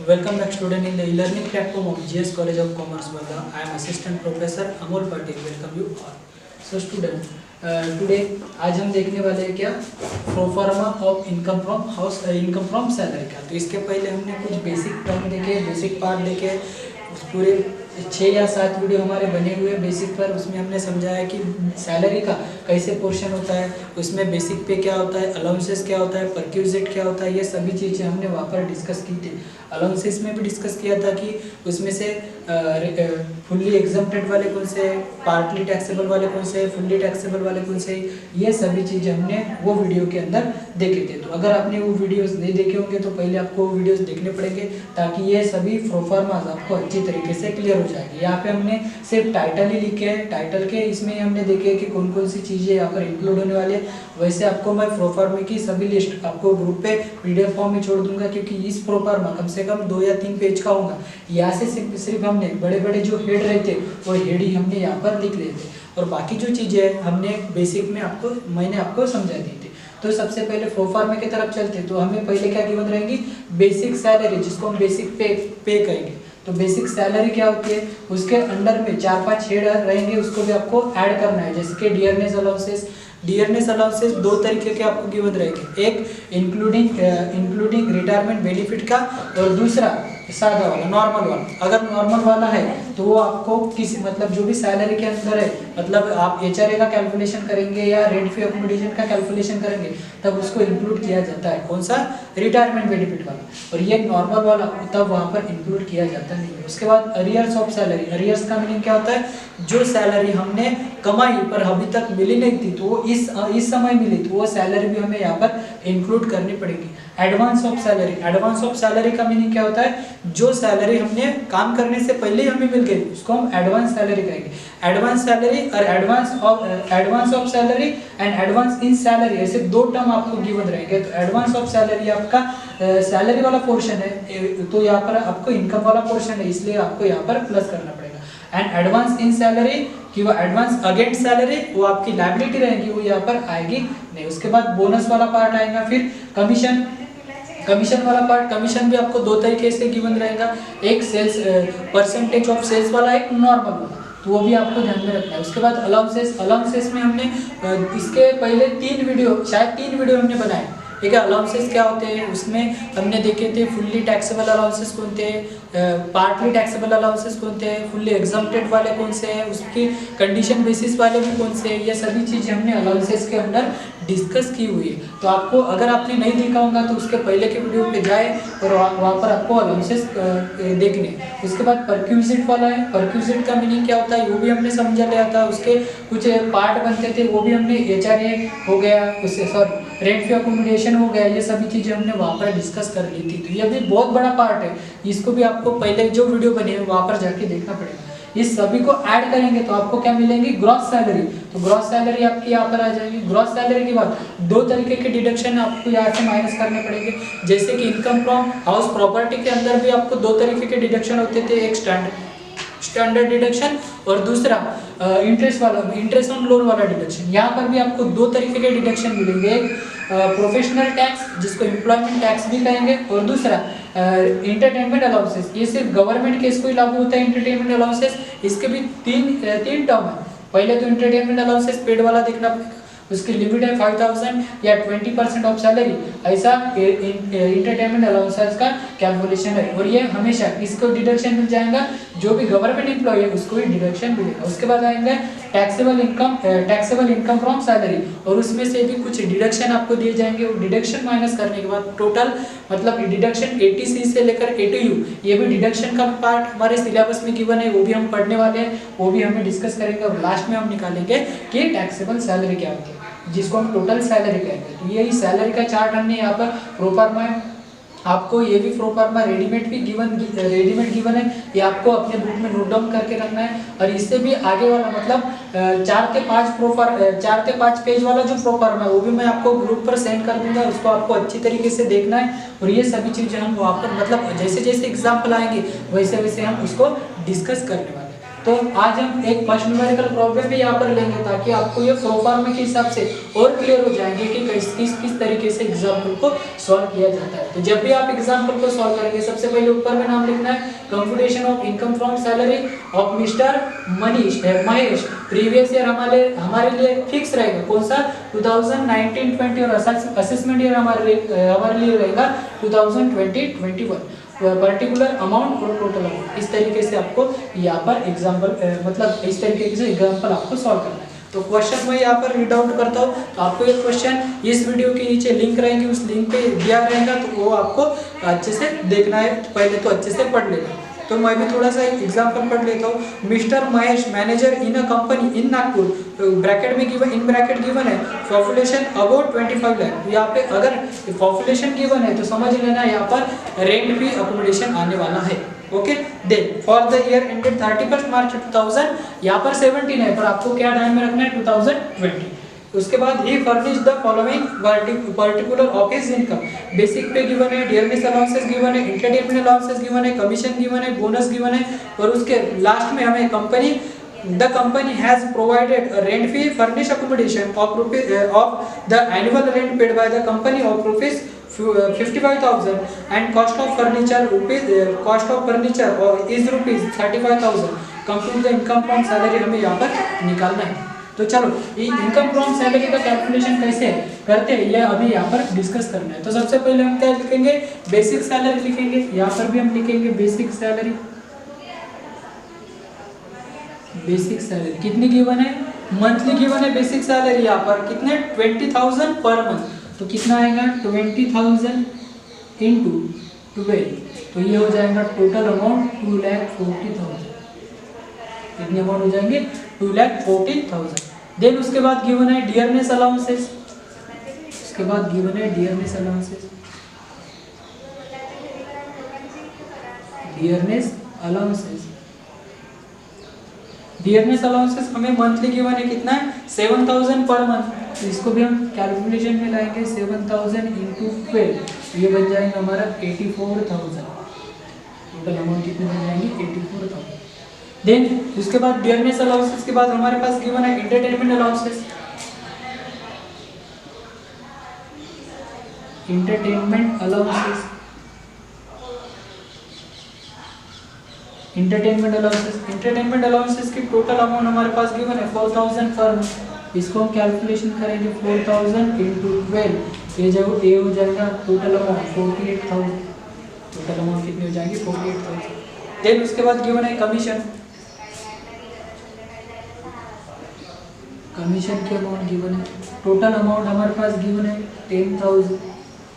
Welcome back student in the e-learning platform of GS College of Commerce Varda. I am Assistant Professor Amol Patil. Welcome you all. So student, today आज हम देखने वाले हैं क्या proforma of income from house income from salary का। तो इसके पहले हमने कुछ बेसिक टर्म देखे, बेसिक पार्ट देखे। पूरे 6 या 7 वीडियो हमारे बने हुए बेसिक पर, उसमें हमने समझाया कि सैलरी का कैसे पोर्शन होता है, उसमें बेसिक पे क्या होता है, अलाउंसेस क्या होता है, परक्यूजिट क्या होता है, ये सभी चीज़ें हमने वहाँ पर डिस्कस की थी। अलाउंसेस में भी डिस्कस किया था कि उसमें से फुल्ली एग्जम्प्टेड वाले कौन से, पार्टली टैक्सेबल वाले कौन से, फुल्ली टैक्सेबल वाले कौन से, ये सभी चीज़ें हमने वो वीडियो के अंदर देखे थे। तो अगर आपने वो वीडियोस नहीं देखे होंगे तो पहले आपको वो वीडियोस देखने पड़ेंगे, ताकि ये सभी प्रोफार्मास आपको अच्छी तरीके से क्लियर हो जाएगी। यहाँ पे हमने सिर्फ टाइटल ही लिखे हैं, टाइटल के इसमें हमने देखे कि कौन कौन सी चीज़ें यहाँ पर इंक्लूड होने वाली है। वैसे आपको मैं प्रोफार्मा की सभी लिस्ट आपको ग्रुप पे PDF फॉर्म में छोड़ दूंगा, क्योंकि इस प्रोफार्मा कम से कम 2 या 3 पेज का होगा। यहाँ से सिर्फ हमने बड़े बड़े जो हेड रहते वो हेड ही हमने यहाँ पर लिख लिए थे, और बाकी जो चीज़ें हमने बेसिक में मैंने आपको समझा दी थी। तो सबसे पहले प्रोफार्मा की तरफ चलते, तो हमें पहले क्या गिवन रहेंगी, बेसिक सैलरी, जिसको हम बेसिक पे कहेंगे। तो बेसिक सैलरी क्या होती है, उसके अंडर में 4-5 हेड रहेंगे, उसको भी आपको ऐड करना है। जैसे कि डियरनेस अलाउंसेस 2 तरीके के आपको गिवन रहेंगे, एक इंक्लूडिंग रिटायरमेंट बेनिफिट का, और दूसरा सादा वाला, नॉर्मल वाला। अगर नॉर्मल वाला है तो वो आपको किसी जो भी सैलरी के अंदर है, आप HRA का कैलकुलेशन करेंगे या रेंट फ्री अकोमोडेशन का कैलकुलेशन करेंगे, तब उसको इंक्लूड किया जाता है। कौन सा? रिटायरमेंट बेनिफिट वाला। और ये नॉर्मल वाला तब वहाँ पर इंक्लूड किया जाता नहीं है। उसके बाद अरियर्स ऑफ सैलरी। अरियर्स का मीनिंग क्या होता है, जो सैलरी हमने कमाई पर अभी तक मिली नहीं थी, तो वो इस समय मिली, तो वो सैलरी भी हमें यहाँ पर इंक्लूड करनी पड़ेगी। एडवांस ऑफ सैलरी का मीनिंग क्या होता है, जो सैलरी हमने काम करने से पहले ही हमें मिल गई, उसको हम एडवांस सैलरी कहेंगे। एडवांस सैलरी और advance of salary and advance in salary, ऐसे 2 टर्म आपको गिवन रहेंगे। तो एडवांस ऑफ सैलरी आपका सैलरी वाला पोर्शन है, तो यहाँ पर आपको इनकम वाला पोर्शन है, इसलिए आपको यहाँ पर प्लस करना पड़ेगा। एंड एडवांस इन सैलरी कि वो एडवांस अगेंस्ट सैलरी, वो आपकी लायबिलिटी रहेगी, वो यहाँ पर आएगी नहीं। उसके बाद बोनस वाला पार्ट आएगा, फिर कमीशन वाला पार्ट। कमीशन भी आपको 2 तरीके से गिवन रहेगा, एक सेल्स परसेंटेज ऑफ सेल्स वाला, एक नॉर्मल वाला, तो वो भी आपको ध्यान में रखना है। उसके बाद अलाउंसेस में हमने इसके पहले 3 वीडियो हमने बनाए, ठीक है। अलाउंसेस क्या होते हैं उसमें हमने देखे थे, फुल्ली टैक्सेबल अलाउंसेस कौन थे, पार्टली टैक्सेबल अलाउंसेस कौन थे, फुल्ली एग्जम्प्टेड वाले कौन से हैं, उसकी कंडीशन बेसिस वाले भी कौन से हैं, ये सभी चीज़ें हमने अलाउंसेस के अंदर डिस्कस की हुई है। तो आपको, अगर आपने नहीं देखा होगा तो उसके पहले के वीडियो पे जाए और वहाँ पर आपको अलाउंसेस देखने। उसके बाद परक्यूजिट वाला है। परक्यूजिट का मीनिंग क्या होता है वो भी हमने समझा लिया था, उसके कुछ पार्ट बनते थे, वो भी हमने HRA हो गया, उससे रेंट फ्री अकोमोडेशन हो गया, ये सभी चीज़ें हमने वहाँ पर डिस्कस कर ली थी। तो ये भी बहुत बड़ा पार्ट है, इसको भी आपको पहले जो वीडियो बनी है वहाँ पर जाके देखना पड़ेगा। इस सभी को ऐड करेंगे तो आपको क्या मिलेंगी, ग्रॉस सैलरी। तो ग्रॉस सैलरी आपकी यहाँ पर आ जाएगी। ग्रॉस सैलरी के बाद 2 तरीके के डिडक्शन आपको यहाँ से माइनस करने पड़ेंगे, जैसे कि इनकम फ्रॉम हाउस प्रॉपर्टी के अंदर भी आपको 2 तरीके के डिडक्शन होते थे, एक स्टैंडर्ड डिडक्शन और दूसरा इंटरेस्ट ऑन लोन वाला डिडक्शन। यहाँ पर भी आपको 2 तरीके के डिडक्शन मिलेंगे, एक प्रोफेशनल टैक्स, जिसको एम्प्लॉयमेंट टैक्स भी कहेंगे, और दूसरा इंटरटेनमेंट अलाउंसेस। ये सिर्फ गवर्नमेंट के इसको लागू होता है, इंटरटेनमेंट अलाउंसेस। इसके भी तीन टर्म है। पहले तो इंटरटेनमेंट अलाउंसेस पेड वाला देखना पड़ेगा, उसकी लिमिट है 5000 या 20% ऑफ सैलरी, ऐसा इंटरटेनमेंट अलाउंसेस का कैलकुलेशन है। और ये हमेशा इसको डिडक्शन मिल जाएगा, जो भी गवर्नमेंट एम्प्लॉय है उसको भी डिडक्शन मिलेगा। उसके बाद आएंगे टैक्सेबल इनकम फ्रॉम सैलरी, और उसमें से भी कुछ डिडक्शन आपको दिए जाएंगे। वो डिडक्शन माइनस करने के बाद टोटल डिडक्शन 80C से लेकर 80U, ये भी डिडक्शन का पार्ट हमारे सिलेबस में गिवन है, वो भी हम पढ़ने वाले हैं, वो भी हमें डिस्कस करेंगे। और लास्ट में हम निकालेंगे कि टैक्सेबल सैलरी क्या होती है, जिसको हम टोटल सैलरी कहेंगे। तो यही सैलरी का चार्ट हमने यहाँ पर प्रोफार्मा है। आपको ये भी प्रोफार्मा रेडीमेड गिवन है, ये आपको अपने बुक में नोट डाउन करके रखना है। और इससे भी आगे वाला 4 से 5 पेज वाला जो प्रोफार्मा है वो भी मैं आपको ग्रुप पर सेंड कर दूंगा, उसको आपको अच्छी तरीके से देखना है। और ये सभी चीज़ें हम वहाँ पर जैसे जैसे एग्जाम्पल आएंगे वैसे वैसे हम उसको डिस्कस करने वाले हैं। तो आज हम एक फर्स्ट न्यूमेरिकल प्रॉब्लम भी यहाँ पर लेंगे ताकि आपको ये प्रोफार्मा के हिसाब से और क्लियर हो जाएंगे कि किस तरीके से एग्जाम्पल को सॉल्व किया जाता है। तो जब भी आप एग्जाम्पल को सॉल्व करेंगे सबसे पहले ऊपर में नाम लिखना है, computation of income from salary of mister Mahesh. Previous year हमारे लिए फिक्स रहेगा कौन सा 2019-20 और असेसमेंट ईयर हमारे लिए रहेगा 2020-21। पर्टिकुलर अमाउंट और टोटल अमाउंट, इस तरीके से आपको यहाँ पर एग्जाम्पल मतलब इस तरीके से एग्जाम्पल आपको सॉल्व करना है। तो क्वेश्चन मैं यहाँ पर रीड आउट करता हूँ। तो आपको ये क्वेश्चन इस वीडियो के नीचे लिंक रहेंगे, उस लिंक पे दिया रहेगा, तो वो आपको अच्छे से देखना है, पहले तो अच्छे से पढ़ लेना। तो मैं भी थोड़ा सा एग्जांपल पढ़ लेता हूँ। Mister Mahesh manager in a company in Nagpur, bracket में गिवन, इन ब्रैकेट गिवन है पॉपुलेशन अबाउट 25 लाख। यहाँ पे अगर पॉपुलेशन गिवन है तो समझ लेना यहाँ पर रेंट भी अकोमोडेशन आने वाला है। Okay, then for the year ended 31 March 2000, यहाँ पर 17 है पर आपको क्या ध्यान में रखना है 2020। उसके बाद he furnish the following particular of his income, basic pay given है, डियरनेस अलाउंसेस गिवन है, एंटरटेनमेंट अलाउंसेस गिवन है, कमीशन गिवन है, बोनस गिवन है, और उसके लास्ट में हमें the company has provided a rent fee furnish accommodation of the annual rent paid by the company of rupees 55,000 and cost of furniture is rupees 35,000. compute the income from salary हमें यहाँ पर निकालना है। तो चलो ये इनकम फ्रॉम सैलरी का calculation कैसे करते हैं ये अभी यहाँ पर डिस्कस करना है। तो सबसे पहले हम क्या लिखेंगे, बेसिक सैलरी लिखेंगे। यहाँ पर भी हम लिखेंगे बेसिक सैलरी। बेसिक सैलरी कितनी गिवन है, मंथली गिवन है बेसिक सैलरी यहाँ पर कितने 20,000 पर मंथ। तो कितना आएगा 20,000 इंटू 12, तो ये हो जाएगा टोटल अमाउंट 2,40,000। कितने अमाउंट हो जाएंगे 2,40,000। देन उसके बाद गिवन है डियरनेस अलाउंसेस, उसके बाद गिवन है dearness allowances. Dearness allowances dearness allowances हमें मंथली गिवन है कितना है 7,000 पर मंथ। तो इसको भी हम कैलकुलेशन में लाएंगे 7,000 इंटू 12, ये बन जाएगा हमारा 84,000। टोटल अमाउंट कितने बन जाएंगे 84,000। देन उसके बाद डियरनेस अलाउंसेस के बाद हमारे पास गिवन है entertainment allowances. Entertainment allowances entertainment allowances की टोटल अमाउंट हमारे पास गिवन है 4,000 पर मंथ। इसको हम कैलकुलेशन करेंगे 4,000 इंटू 12, ये जब ये हो जाएगा टोटल अमाउंट 48,000। टोटल अमाउंट कितनी हो जाएगी 48,000। देन उसके बाद गिवन है कमीशन। कमीशन की अमाउंट गिवन है, टोटल अमाउंट हमारे पास गिवन है 10,000।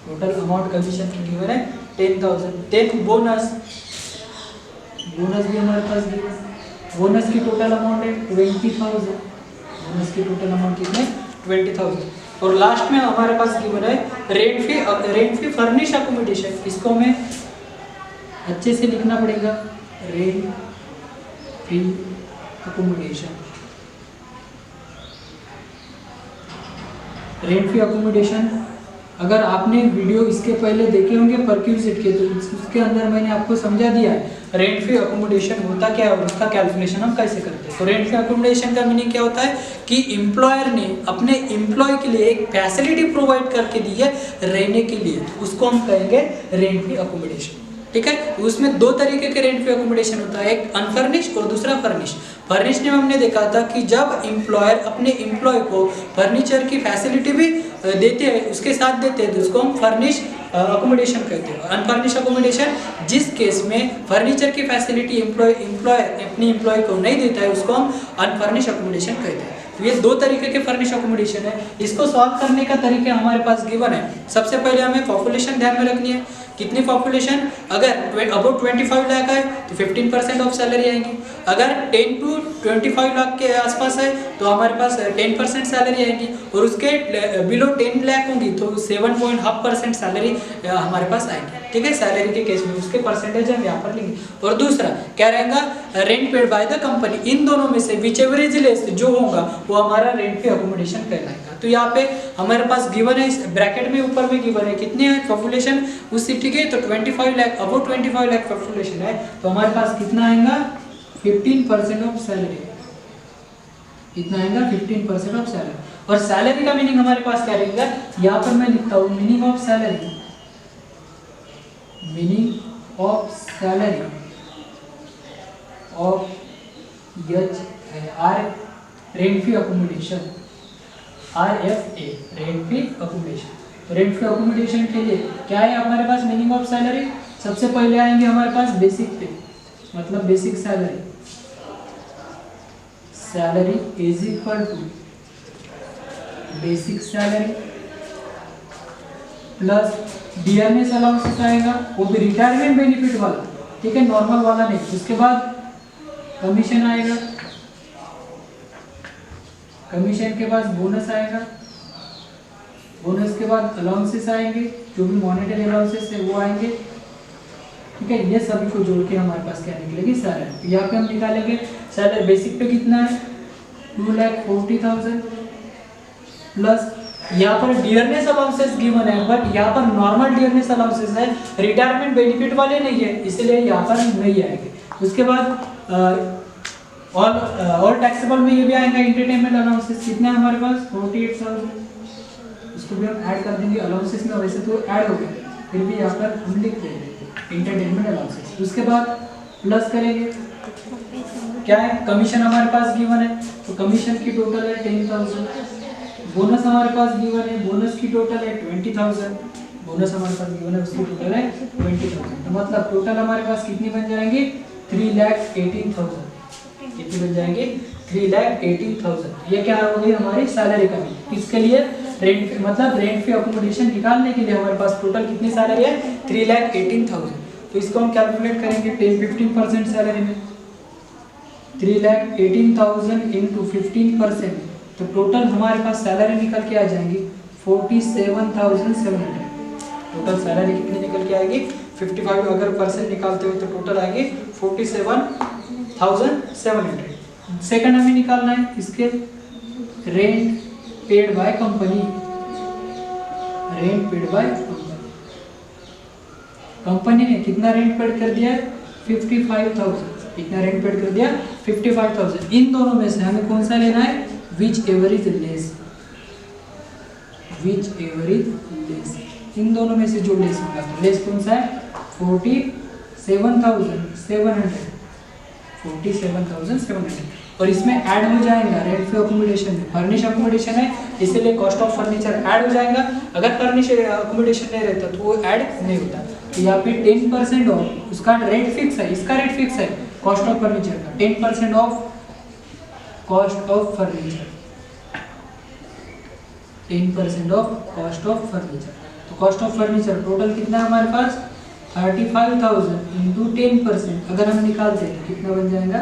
टोटल अमाउंट कमीशन की गिवन है 10,000। देन बोनस भी हमारे पास गिवन है, बोनस की टोटल अमाउंट है 20,000। बोनस की टोटल अमाउंट कितने 20,000। और लास्ट में हमारे पास गिवन है रेंट फी फर्निश अकोमोडेशन। इसको हमें अच्छे से लिखना पड़ेगा, रेंट फी अकोमोडेशन। रेंट फी अकोमोडेशन अगर आपने वीडियो इसके पहले देखे होंगे परक्यूजिट के, तो उसके अंदर मैंने आपको समझा दिया है रेंट फी अकोमोडेशन होता क्या है और उसका कैलकुलेशन हम कैसे करते हैं। तो रेंट फी अकोमोडेशन का मीनिंग क्या होता है कि एम्प्लॉयर ने अपने एम्प्लॉय के लिए एक फैसिलिटी प्रोवाइड करके दी है रहने के लिए, उसको हम कहेंगे रेंट फी अकोमोडेशन। ठीक है, उसमें दो तरीके के रेंट फी अकोमोडेशन होता है, एक अनफर्निश और दूसरा फर्निश। फर्निश में हमने देखा था कि जब एम्प्लॉयर अपने एम्प्लॉय को फर्नीचर की फैसिलिटी भी देते हैं, उसके साथ देते हैं, तो उसको हम फर्निश अकोमोडेशन कहते हैं। अनफर्निश अकोमोडेशन जिस केस में फर्नीचर की फैसिलिटी एम्प्लॉय अपनी एम्प्लॉय को नहीं देता है, उसको हम अनफर्निश अकोमोडेशन कहते हैं। तो ये दो तरीके के फर्निश अकोमोडेशन है। इसको सॉल्व करने का तरीका हमारे पास गिवन है। सबसे पहले हमें पॉपुलेशन ध्यान में रखनी है, कितनी पॉपुलेशन, अगर अबाउट 25 लाख है तो 15% ऑफ सैलरी आएगी। अगर 10 to 25 लाख के आसपास है तो हमारे पास 10% सैलरी आएगी, और उसके बिलो 10 लाख होंगी तो 7.5% सैलरी हमारे पास आएगी। ठीक है, सैलरी के केस में उसके परसेंटेज हम यहाँ पर लेंगे। और दूसरा क्या रहेगा, rent paid by the company. इन दोनों में से विच एवर इज लेस जो होगा वो हमारा रेंट पे अकोमोडेशन कहलाएगा। तो यहाँ पे हमारे पास गिवन है, इस ब्रैकेट में ऊपर में गिवन है कितनी है पॉपुलेशन उस सिटी के, तो 25 लाख, अबाउट 25 लाख पॉपुलेशन है, तो हमारे पास कितना आएगा 15% ऑफ सैलरी, कितना आएगा 15% ऑफ सैलरी। और सैलरी का मीनिंग हमारे पास क्या रहेगा, यहाँ पर मैं लिखता हूँ meaning of salary, meaning of salary of H R rent fee accommodation, RFA rent fee accommodation. Rent fee accommodation के लिए क्या है हमारे पास मीनिंग ऑफ सैलरी, सबसे पहले आएंगे हमारे पास बेसिक पे, मतलब basic salary, salary is equal to basic salary plus dearness allowances आएगा, वो भी रिटायरमेंट बेनिफिट वाला, ठीक है, नॉर्मल वाला नहीं। उसके बाद कमीशन आएगा, कमीशन के बाद बोनस आएगा, बोनस के बाद अलाउंसेस आएंगे, जो भी मॉनेटरी अलाउंसेस है वो आएंगे, ठीक है। ये सभी को जोड़ के हमारे पास क्या निकलेगी सैलरी। तो यहाँ पे हम निकालेंगे सैलरी बेसिक पे कितना है 2,40,000 प्लस यहाँ पर डियरनेस अलाउंसेस गिवन है, बट यहाँ पर नॉर्मल डियरनेस अलाउंसेस है, रिटायरमेंट बेनिफिट वाले नहीं है, इसलिए यहाँ पर नहीं आएंगे। उसके बाद और टैक्सेबल में ये भी आएगा एंटरटेनमेंट अलाउंसेस, कितना है हमारे पास 48,000, उसको भी हम ऐड कर देंगे अलाउंसेस में, वैसे तो ऐड हो गया, फिर भी यहाँ पर हम लिख देंगे एंटरटेनमेंट अलाउंसेस। उसके बाद प्लस करेंगे, क्या है कमीशन हमारे पास गिवन है, तो कमीशन की टोटल है 10,000, बोनस हमारे पास गिवन है, बोनस की टोटल है 20,000, बोनस हमारे पास गिवन है उसकी टोटल है 20,000, तो मतलब टोटल हमारे पास कितनी बन जाएंगी 3,18,000, कितनी बन जाएंगे 3,18,000। ये क्या हो गई हमारी सैलरी का भी, इसके लिए रेंट मतलब रेंट फी अकोमोडेशन निकालने के लिए हमारे पास टोटल कितनी सैलरी है 3,18,000। तो इसको हम कैलकुलेट करेंगे 15% सैलरी में, 3,18,000 इंटू 15%, तो टोटल हमारे पास सैलरी निकल के आ जाएंगी 47,700। टोटल सैलरी कितनी निकल के आएगी 55 अगर परसेंट निकालते हो तो टोटल आएगी 47,700। सेकंड हमें निकालना है इसके rent paid by company, rent paid by company ने कितना रेंट पेड कर दिया 55,000, कितना रेंट पेड कर दिया 55,000। इन दोनों में से हमें कौन सा लेना है whichever is less, whichever is less, इन दोनों में से जो लेस होगा, तो लेस कौन सा है 47,700, 47,700। और इसमें ऐड हो जाएगा रेंट फी अकोमोडेशन में, फर्निश अकोमोडेशन है इसलिए कॉस्ट ऑफ फर्नीचर ऐड हो जाएगा, अगर फर्निश अकोमोडेशन नहीं रहता तो वो ऐड नहीं होता। तो यहाँ पे 10% ऑफ, उसका रेट फिक्स है, इसका रेट फिक्स है कॉस्ट ऑफ फर्नीचर का, 10% of cost of furniture, 10% of cost of furniture. तो कॉस्ट ऑफ फर्नीचर टोटल कितना है हमारे पास 35,000 इंटू 10%, अगर हम निकालते हैं तो कितना बन जाएगा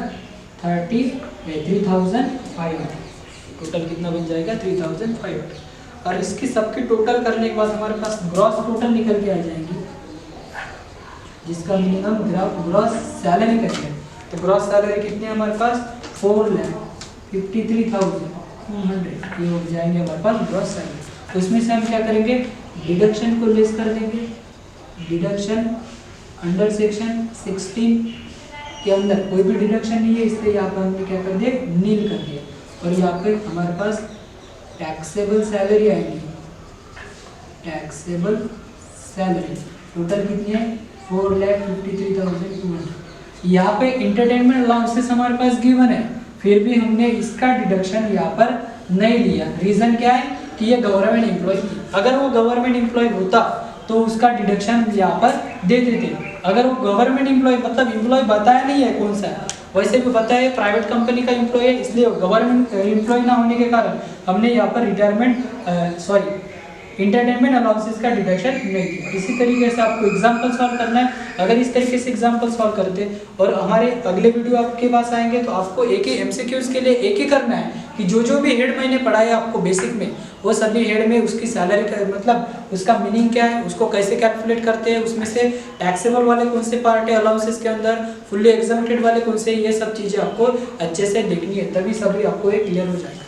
3,500, टोटल कितना बन जाएगा 3,500। और इसकी सबकी टोटल करने के बाद हमारे पास ग्रॉस टोटल निकल के आ जाएगी, जिसका मीनिंग हम ग्रॉस सैलरी करते हैं। तो ग्रॉस सैलरी कितनी है हमारे पास 4,53,200, ये हो जाएंगे हमारे पास ग्रॉस सैलरी। तो इसमें से हम क्या करेंगे डिडक्शन को लेस कर देंगे, डिडक्शन अंडर सेक्शन 16 के अंदर कोई भी डिडक्शन नहीं है, इसलिए यहाँ पर हमने क्या कर दिया नील कर दिया। और यहाँ पे हमारे पास टैक्सेबल सैलरी आएगी, टैक्सेबल सैलरी टोटल कितनी है 4,53,200। यहाँ पे इंटरटेनमेंट अलाउंसेस हमारे पास गिवन है, फिर भी हमने इसका डिडक्शन यहाँ पर नहीं लिया। रीजन क्या है कि ये गवर्नमेंट एम्प्लॉय थी, अगर वो गवर्नमेंट एम्प्लॉय होता तो उसका डिडक्शन यहाँ पर दे देते। अगर वो गवर्नमेंट एम्प्लॉय मतलब एम्प्लॉय बताया नहीं है कौन सा है, वैसे भी बताया है प्राइवेट कंपनी का एम्प्लॉय है, इसलिए गवर्नमेंट एम्प्लॉय ना होने के कारण हमने यहाँ पर इंटरटेनमेंट अलाउंसेस का डिडक्शन नहीं किया। इसी तरीके से आपको एग्जाम्पल सॉल्व करना है। अगर इस तरीके से एग्जाम्पल सॉल्व करते और हमारे अगले वीडियो आपके पास आएंगे तो आपको एक ही MCQs के लिए एक ही करना है कि जो भी हेड मैंने पढ़ाया आपको बेसिक में, वो सभी हेड में उसकी सैलरी का मतलब उसका मीनिंग क्या है, उसको कैसे कैलकुलेट करते हैं, उसमें से टैक्सेबल वाले कौन से पार्ट है अलाउंसेस के अंदर, फुल्ली एग्जाम्प्टेड वाले कौन से, ये सब चीज़ें आपको अच्छे से देखनी है, तभी सभी आपको ये क्लियर हो जाएगा।